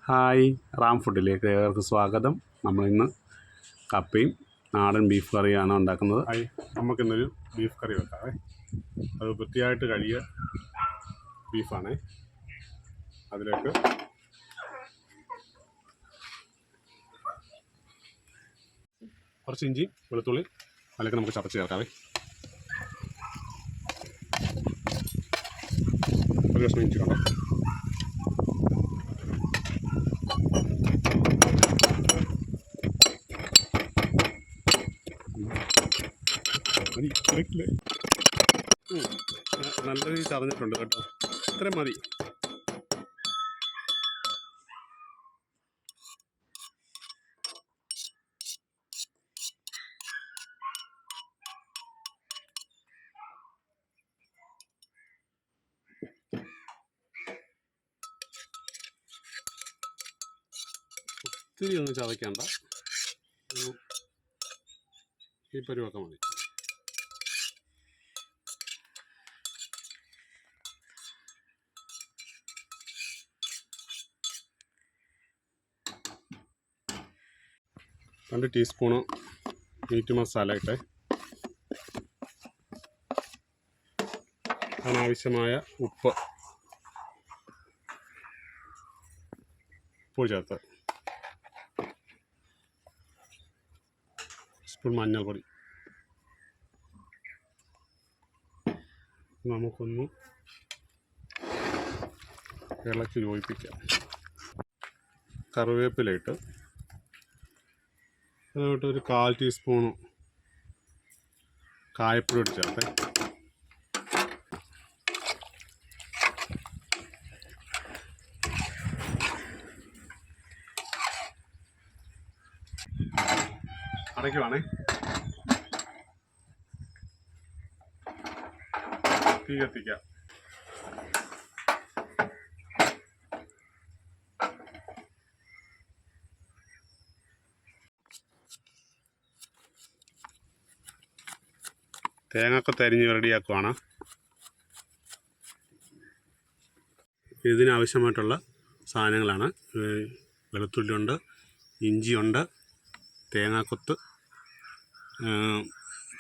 Hi, Ram ഫുഡിലേക്ക് ഏവർക്കും സ്വാഗതം. നമ്മളിന്ന് കപ്പയും നാടൻ ബീഫ് കറിയാണ് ഉണ്ടാക്കുന്നത്. നമുക്കിന്നൊരു ബീഫ് കറി വെക്കാവേ. അത് വൃത്തിയായിട്ട് കഴുകിയ ബീഫാണേ. അതിലേക്ക് കുറച്ച് ഇഞ്ചി വെളുത്തുള്ളി അതിലേക്ക് നമുക്ക് ചതച്ച് ചേർക്കാവേ. ഒരു കഷ്ണം ഇഞ്ചി കണ്ടോ. നല്ല രീതിയിൽ ചതഞ്ഞിട്ടുണ്ട് കേട്ടോ. ഇത്രയും മതി. ഒത്തിരി ഒന്നും ചതയ്ക്കണ്ട, ഈ പരുവൊക്കെ മതി. രണ്ട് ടീസ്പൂണ് മീറ്റ് മസാല ഇട്ടേ. അതിനാവശ്യമായ ഉപ്പ് ചേർത്ത്, സ്പൂൺ മഞ്ഞൾപ്പൊടി. നമുക്കൊന്ന് ഇളക്കി യോജിപ്പിക്കാം. കറിവേപ്പിലയിട്ട് അതിലോട്ട് ഒരു 1/4 ടീസ്പൂണ് കായപ്പൊടി ചേർത്ത് അടയ്ക്കുവാണേ. തീ കത്തിക്കാം. തേങ്ങയൊക്കെ തരിഞ്ഞ് റെഡിയാക്കുവാണ്. ഇതിനാവശ്യമായിട്ടുള്ള സാധനങ്ങളാണ്: വെളുത്തുള്ളിയുണ്ട്, ഇഞ്ചിയുണ്ട്, തേങ്ങാക്കൊത്ത്,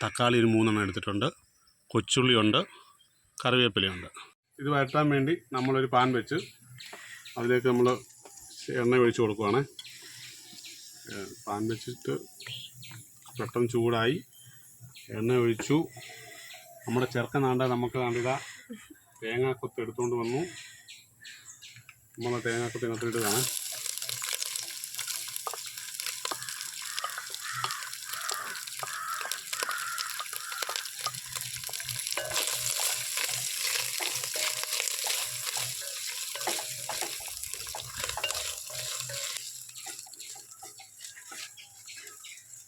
തക്കാളി ഒരു 3 എടുത്തിട്ടുണ്ട്, കൊച്ചുള്ളിയുണ്ട്, കറിവേപ്പിലയുണ്ട്. ഇത് വഴറ്റാൻ വേണ്ടി നമ്മളൊരു പാൻ വെച്ച് അതിലേക്ക് നമ്മൾ എണ്ണ ഒഴിച്ച് കൊടുക്കുവാണ്. പാൻ വെച്ചിട്ട് പെട്ടെന്ന് ചൂടായി, എണ്ണ ഒഴിച്ചു. നമ്മുടെ ചെറുക്കൻ നമുക്ക് കണ്ടിതാ തേങ്ങാക്കൊത്ത് എടുത്തുകൊണ്ട് വന്നു. നമ്മൾ തേങ്ങാക്കൊത്ത് ഇങ്ങോട്ട് ഇടുകയാണ്.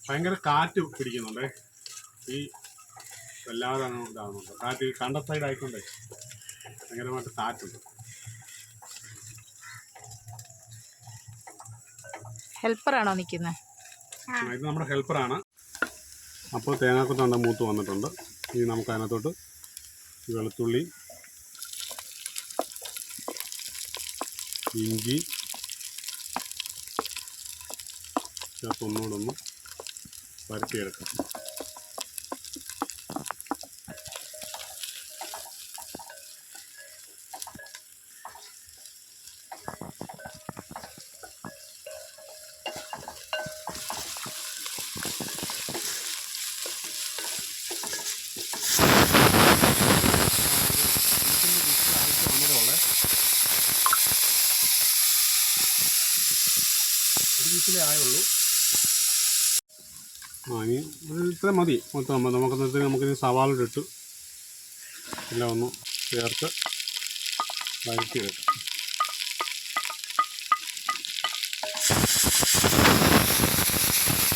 ഭയങ്കര കാറ്റ് പിടിക്കുന്നുണ്ടേ. ഈ വല്ലാതെ ഇതാകുന്നുണ്ട് കാറ്റ്. കണ്ട സൈഡ് ആയിക്കൊണ്ടേ ഭയങ്കരമായിട്ട് കാറ്റുണ്ട്. ഹെൽപ്പറാണോ നിൽക്കുന്നത്? ഇത് നമ്മുടെ ഹെൽപ്പറാണ്. അപ്പോൾ തേങ്ങാക്കൊത്ത് മൂത്ത് വന്നിട്ടുണ്ട്. ഇനി നമുക്ക് അതിനകത്തോട്ട് വെളുത്തുള്ളി, ഇഞ്ചി ചേർത്ത് ഒന്നുകൂടെ വരട്ടിയെടുക്കാം. ഒരു വീട്ടിലേ ആയുള്ളൂ. ഇനി ഇത്ര മതി മൊത്തം. നമുക്കിനി സവാള ഇട്ട് എല്ലാം ഒന്ന് ചേർത്ത് വഴറ്റി വെക്കാം.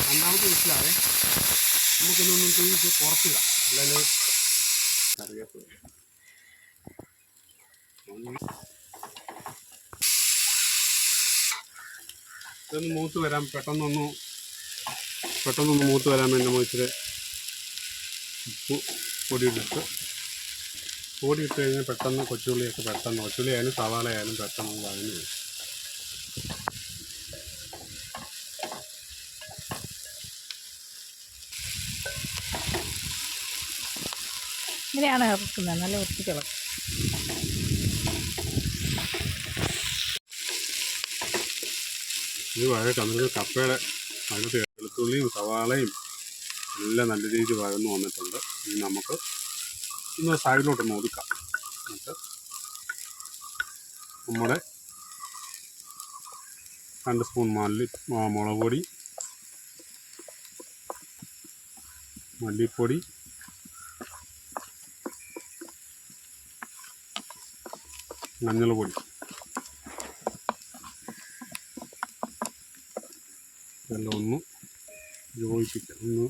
രണ്ടാമത്തെ വീട്ടിലാവേ നമുക്കിതൊന്നും തീ കുറച്ചിടാം. അല്ലെങ്കിൽ കറിവേപ്പില ഇതൊന്ന് മൂത്ത് വരാൻ പെട്ടെന്നൊന്ന് മൂത്ത് വരാൻ വേണ്ടി നമ്മൾ ഇച്ചിരി ഉപ്പ് പൊടി ഇട്ട് കഴിഞ്ഞാൽ പെട്ടെന്ന് കൊച്ചുള്ളിയൊക്കെ പെട്ടെന്ന്, കൊച്ചുള്ളി ആയാലും സവാള ആയാലും പെട്ടെന്ന് വഴഞ്ഞു വരും. ഇങ്ങനെയാണ് ഇറക്കുന്നത്, നല്ല വൃത്തിക്കിളക്കും. ഇത് വഴക്ക് അന്നേരം കപ്പയുടെ അതിനകത്ത് വെളുത്തുള്ളിയും സവാളയും എല്ലാം നല്ല രീതിയിൽ വഴന്നു വന്നിട്ടുണ്ട്. ഇനി നമുക്ക് ഒന്ന് സൈഡിലോട്ടൊന്ന് ഒതുക്കാം. എന്നിട്ട് നമ്മുടെ 2 സ്പൂൺ മുളക് പൊടി, മല്ലിപ്പൊടി, മഞ്ഞൾപ്പൊടി ഇതെല്ലാം ഒന്ന് യോജിപ്പിക്കാം. ഒന്ന്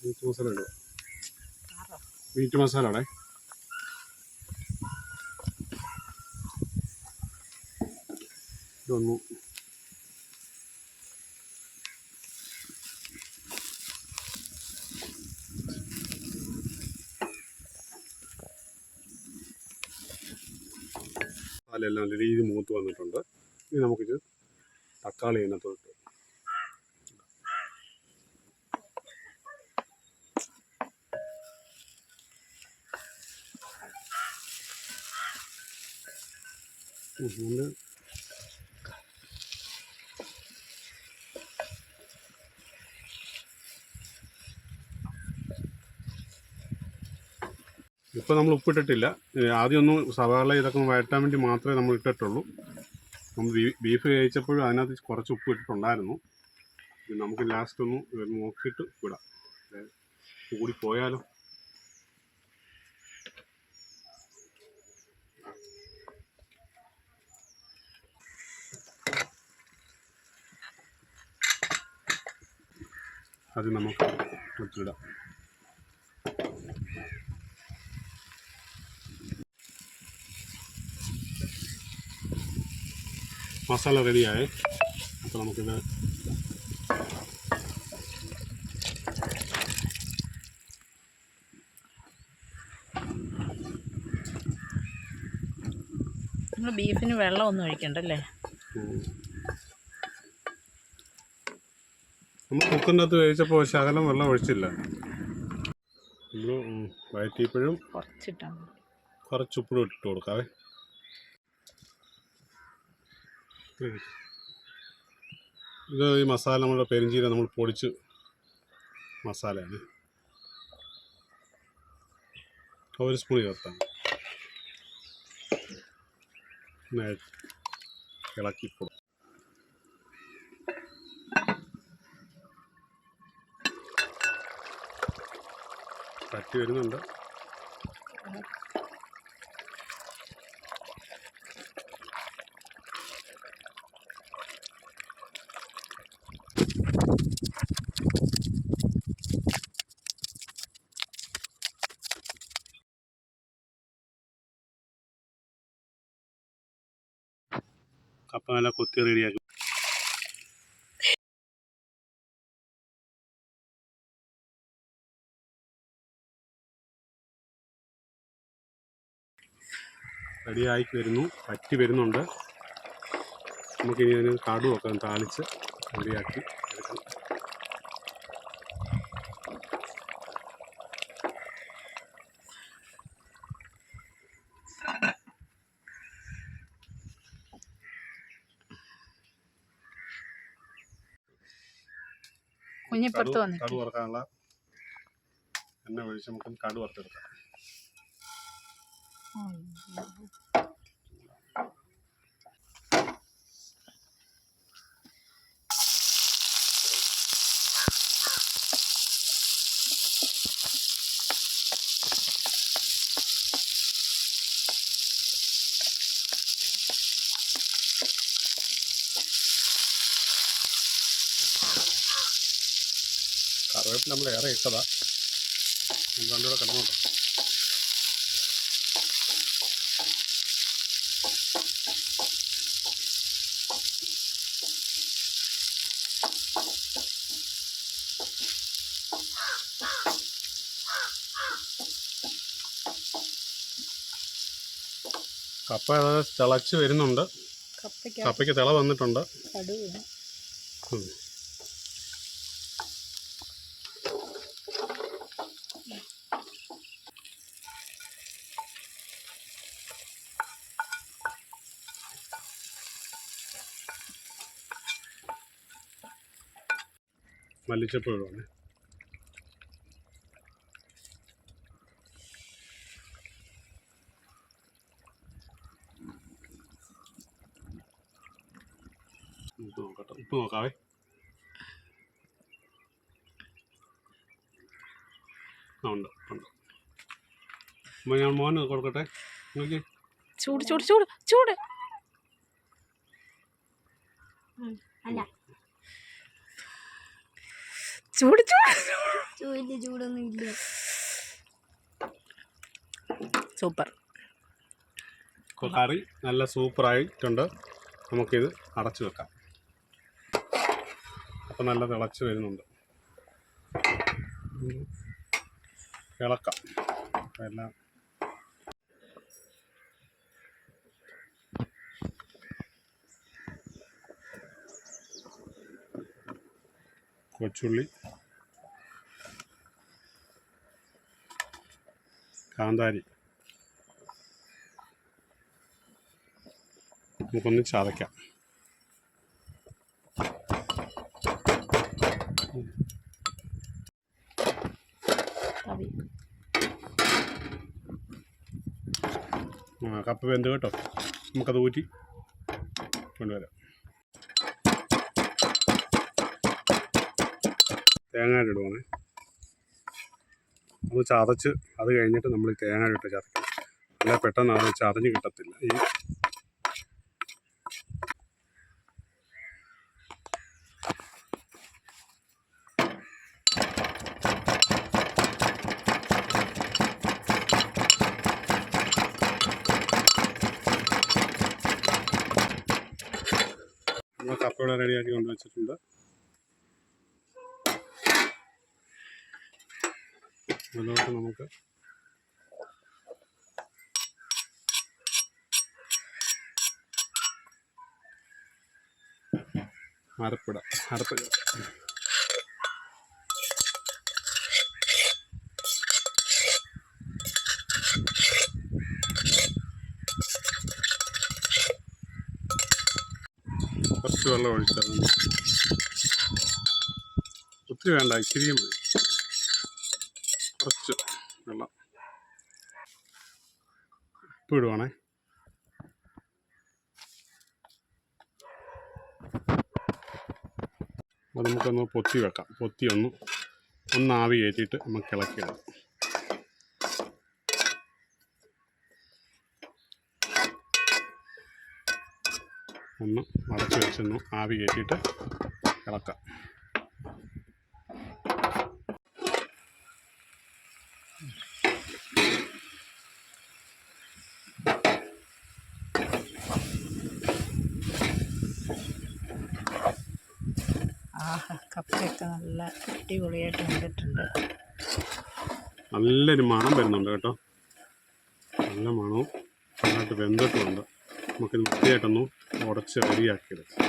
മീറ്റ് മസാല ഇടുക. മീറ്റ് മസാല അവിടെ ഇതൊന്ന് മസാലയെല്ലാം നല്ല രീതിയിൽ മൂത്ത് വന്നിട്ടുണ്ട്. ഇനി നമുക്കിത് തക്കാളി അതിനകത്തോട്ട് ഇപ്പോൾ നമ്മൾ ഉപ്പിട്ടിട്ടില്ല. ആദ്യം ഒന്ന് സവാള ഇതൊക്കെ വഴറ്റാൻ വേണ്ടി മാത്രമേ നമ്മൾ ഇട്ടിട്ടുള്ളൂ. നമ്മൾ ബീഫ് കഴിച്ചപ്പോഴും അതിനകത്ത് കുറച്ച് ഉപ്പ് ഇട്ടിട്ടുണ്ടായിരുന്നു. നമുക്ക് ലാസ്റ്റ് ഒന്ന് നോക്കിയിട്ട് വിടാം. കൂടി പോയാലോ. അത് നമുക്ക് വെച്ചിടാം. മസാല റെഡിയായി. അപ്പോൾ നമുക്കിത് നമ്മൾ ബീഫിന് വെള്ളമൊന്നും ഒഴിക്കണ്ടല്ലേ? നമ്മൾ കുക്കറിൻ്റെ അകത്ത് വേവിച്ചപ്പോൾ ശകലം വെള്ളം ഒഴിച്ചില്ല. നമ്മൾ വഴറ്റിയപ്പോഴും കുറച്ച് ഉപ്പിടും ഇട്ട് കൊടുക്കാവേ. ഇത് ഈ മസാല നമ്മുടെ പെരിഞ്ചീരകം നമ്മൾ പൊടിച്ച് മസാലയാണ്. 1 സ്പൂൺ ചേർത്താണ്. ഇളക്കി കൊടുക്കും. പറ്റി വരുന്നുണ്ട്. കപ്പ നല്ല കൊത്തി റെഡിയാക്കി. റെഡിയായി വരുന്നു, പറ്റി വരുന്നുണ്ട്. നമുക്കിനി അതിന് കടുവൊക്കെ താളിച്ച് റെഡിയാക്കി എടുക്കണം. കടു വറുക്കാനുള്ള എണ്ണ ഒഴിച്ച് നമുക്ക് കടു വറുത്തെടുക്കാം. കറിവേപ്പില നമ്മൾ ഏറെ ഇട്ടതാ. രണ്ടുകൂടെ കിടന്നോട്ടെ. കപ്പ തിളച്ച് വരുന്നുണ്ട്. കപ്പയ്ക്ക് തിള വന്നിട്ടുണ്ട്. മല്ലിച്ചപ്പ് ഇടുവാണ്. നോക്കട്ടെ, ഉപ്പ് നോക്കാവേ. ഉണ്ട്. അപ്പോൾ ഞാൻ മോന് കൊടുക്കട്ടെ. നോക്കി. ചൂട് ചൂട് ചൂട് ചൂട്. അല്ല ചൂട് ചൂട് ചൂടൊന്നും ഇല്ല. സൂപ്പർ. കറി നല്ല സൂപ്പറായിട്ടുണ്ട്. നമുക്കിത് അടച്ചു വെക്കാം. അപ്പോൾ നല്ല തിളച്ച് വരുന്നുണ്ട്. ഇളക്കാം എല്ലാം. കൊച്ചുള്ളി, കാന്താരി നമുക്കൊന്ന് ചതയ്ക്കാം. കപ്പ വെന്ത് കേട്ടോ. നമുക്കത് ഊറ്റി കൊണ്ടുവരാം. തേങ്ങ ഇടുവാണേ. അത് ചതച്ച് അത് കഴിഞ്ഞിട്ട് നമ്മൾ തേങ്ങ ഇട്ട് ചതയ്ക്കും. അല്ല പെട്ടെന്ന് അത് ചതഞ്ഞ് കിട്ടത്തില്ല. ഈ നമ്മൾ കപ്പയുടെ റെഡിയാക്കി കൊണ്ടുവച്ചിട്ടുണ്ട്. അതിലോട്ട് നമുക്ക് അരപ്പിടാം. കുറച്ച് വെള്ളം ഒഴിച്ചാൽ ഒത്തിരി വേണ്ട, ഇച്ചിരിയും മതി. കുറച്ച് വെള്ളം ഉപ്പ് ഇടുവാണേ. അത് നമുക്കൊന്ന് പൊത്തി വെക്കാം. പൊത്തി ഒന്ന് ആവി കയറ്റിയിട്ട് നമുക്ക് ഇളക്കിയിടാം. ഒന്ന് അടച്ച് വെച്ചൊന്ന് ആവി കയറ്റിയിട്ട് ഇളക്കാം. കപ്പയൊക്കെ നല്ല അടിപൊളിയായിട്ട് വെന്തിട്ടുണ്ട്. നല്ലൊരു മണം വരുന്നുണ്ട് കേട്ടോ. നല്ല മണവും നന്നായിട്ട് വെന്തിട്ടുമുണ്ട്. നമുക്കിത് വൃത്തിയായിട്ടൊന്ന് ഉടച്ച് റെഡിയാക്കിയെടുക്കാം.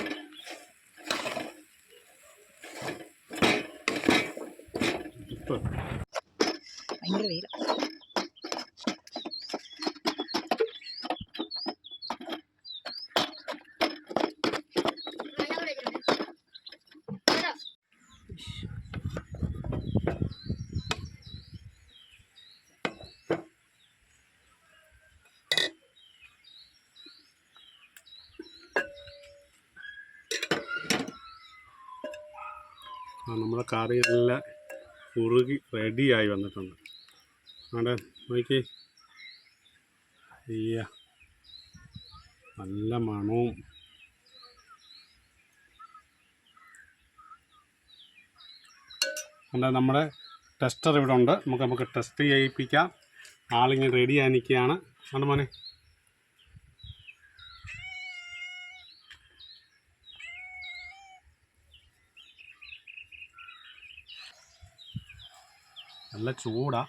ഭയങ്കര വെയില. നമ്മുടെ കറി നല്ല കുറുകി റെഡിയായി വന്നിട്ടുണ്ട്. അവിടെ നോക്കി. അയ്യ, നല്ല മണവും. അല്ല, നമ്മുടെ ടെസ്റ്റർ ഇവിടെ ഉണ്ട്. നമുക്ക് ടെസ്റ്റ് ചെയ്യിപ്പിക്കാം. ആളിങ്ങനെ റെഡിയായി നിൽക്കുകയാണ്. ആണ് മോനെ. നല്ല ചൂടാ.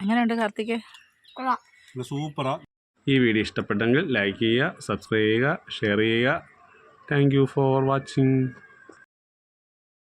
എങ്ങനെയുണ്ട് കാർത്തിക്? സൂപ്പറാ. ഈ വീഡിയോ ഇഷ്ടപ്പെട്ടെങ്കിൽ ലൈക്ക് ചെയ്യുക, സബ്സ്ക്രൈബ് ചെയ്യുക, ഷെയർ ചെയ്യുക. Thank you for watching.